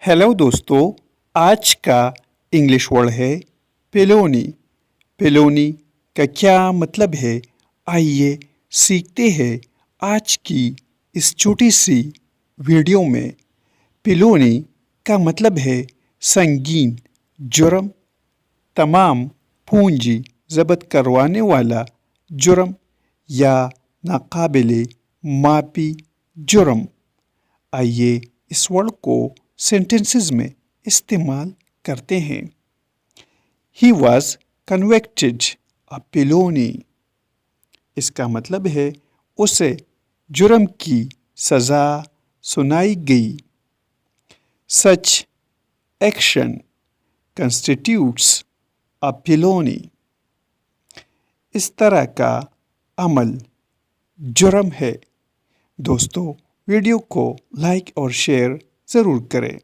Hello दोस्तों, आज का इंग्लिश वर्ड है पेलोनी। पेलोनी का क्या मतलब है? आइए सीखते हैं आज की इस छोटी सी वीडियो में। पेलोनी का मतलब है संगीन जुर्म, तमाम पूंजी जब्त करवाने वाला जुर्म या नाकाबिले मापी जुर्म। आइए इस वर्ड को सेंटेंसेस में इस्तेमाल करते हैं। He was convicted of felony। इसका मतलब है उसे जुर्म की सज़ा सुनाई गई। Such action constitutes a felony। इस तरह का अमल जुर्म है। दोस्तों, वीडियो को लाइक और शेयर ज़रूर करें।